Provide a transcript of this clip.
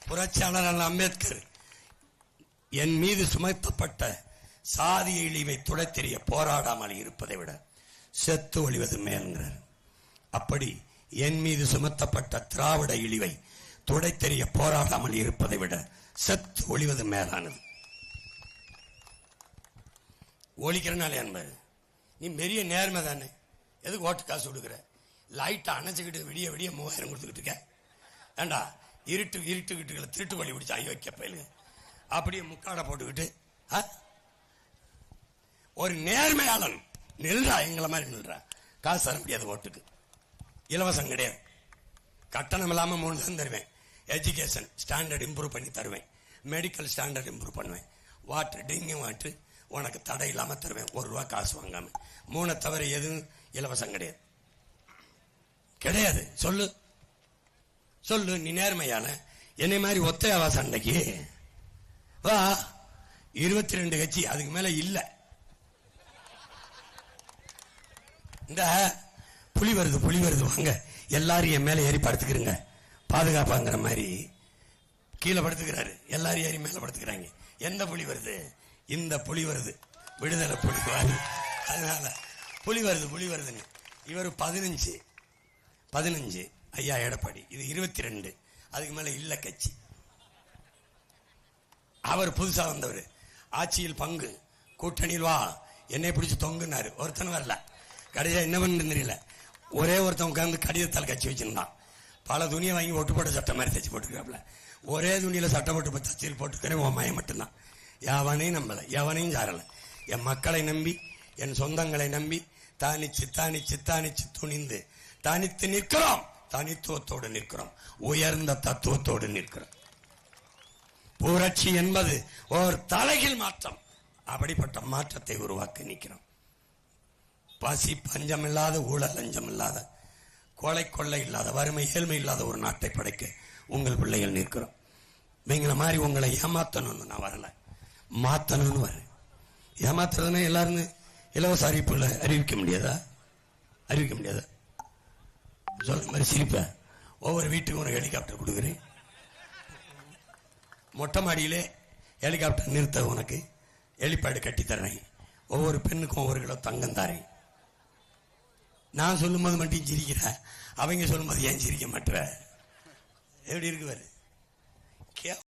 புரட்சியாளர் அம்பேத்கர் என் மீது சுமத்தப்பட்ட சாதிய இழிவை துடைத்தெறிய போராடாமல் இருப்பதை விட செத்து ஒழிவது மேல்கிறார். அப்படி என் மீது சுமத்தப்பட்ட திராவிட இழிவை துடைத்தெறிய போராடாமல் இருப்பதை விட செத்து ஒழிவது மேலானது. ஒழிக்கிறனாலே என்பது நீ பெரிய நேர்மை தானே, எதுக்கு ஓட்டு காசு கொடுக்குற? லைட்டை அணைச்சிக்கிட்டு விடிய விடிய 3000 கொடுத்துக்கிட்டு இருக்க ஏண்டா? இருட்டுக்கிட்டுகளை திருட்டு வழி பிடிச்சி ஐயோக்க பயிலுங்க அப்படியே முக்காடை போட்டுக்கிட்டு ஒரு நேர்மையாளன் நில்றா, எங்களை மாதிரி நில்றா. காசு தர முடியாது, ஓட்டுக்கு இலவசம் கிடையாது, கட்டணம் இல்லாம 3 தான் தருவேன். எஜுகேஷன் ஸ்டாண்டர்ட் இம்ப்ரூவ் பண்ணி தருவேன், மெடிக்கல் ஸ்டாண்டர்ட் இம்ப்ரூவ் பண்ணுவேன், வாட்டர் ட்ரிங்கிங் வாட்டர் உனக்கு தடை இல்லாம தருவேன், 1 ரூபா காசு வாங்காம. 3 தவிர எதுவும் இலவசம் கிடையாது, கிடையாது. சொல்லு சொல்லு, நீ நேர்மையான என்னை மாதிரி ஒத்தையாவா சண்டைக்கு வா. 22 கட்சி அதுக்கு மேல இல்ல. இந்த புலி வருது வாங்க எல்லாரும் என் மேல ஏறி படுத்துக்கிறங்க பாதுகாப்பாங்கிற மாதிரி கீழே படுத்துக்கிறாரு, எல்லாரும் ஏறி மேல படுத்துக்கிறாங்க. எந்த புலி வருது? இந்த புலி வருது, விடுதலை புலி வருது. அதனால புலி வருதுன்னு இவர் 15 ஐயா எடப்பாடி, இது 22, அதுக்கு மேல இல்ல கட்சி. அவர் புதுசா வந்தவர், ஆட்சியில் பங்கு கூட்டணியில் வா என்னை பிடிச்சு தொங்குனாரு, ஒருத்தன் வரல. கடைசியா என்ன பண்ணு தெரியல, ஒரே ஒருத்தன் உட்கார்ந்து கடிதத்தால் கட்சி வச்சிருந்தான். பல துணியை வாங்கி ஒட்டு போட்ட சட்டை மாதிரி தச்சு போட்டுக்கிறாப்ல. ஒரே துணியில சட்டை போட்டு தச்சில் போட்டுக்கிறேன், உன் மயம் மட்டும்தான். எவனையும் நம்பல, எவனையும் சாரல. என் மக்களை நம்பி, என் சொந்தங்களை நம்பி தானிச்சு துணிந்து தனித்து நிற்கிறோம், தனித்துவத்தோடு நிற்கிறோம், உயர்ந்த தத்துவத்தோடு நிற்கிறோம். புரட்சி என்பது ஒரு தலைகீழ் மாற்றம். அப்படிப்பட்ட மாற்றத்தை உருவாக்க நிற்கிறோம். பசி பஞ்சம் இல்லாத, ஊழல் லஞ்சம் இல்லாத, கொலை கொள்ளை இல்லாத, வறுமை ஏழ்மை இல்லாத ஒரு நாட்டை படைக்க உங்கள் பிள்ளைகள் நிற்கிறோம். நீங்கள மாதிரி உங்களை ஏமாத்தணும்னு நான் வரல, மாத்தணும்னு வரேன். ஏமாத்துறதுன்னா எல்லாரும் இலவச அறிவிப்புல அறிவிக்க முடியாதா? சொல்ற மாதிரி சிரிப்ப. ஒவ்வொரு வீட்டுக்கும் ஒரு ஹெலிகாப்டர் கொடுக்குறேன், மொட்டை மாடியிலே ஹெலிகாப்டர் நிறுத்த உனக்கு ஹெலிபேடு கட்டி தர்றேன், ஒவ்வொரு பெண்ணுக்கும் 1 கிலோ தங்கம் தரேன். நான் சொல்லும் போது மட்டும் சிரிக்கிற, அவங்க சொல்லும் போது ஏன் சிரிக்க மாட்டேற? எப்படி இருக்கு பாரு.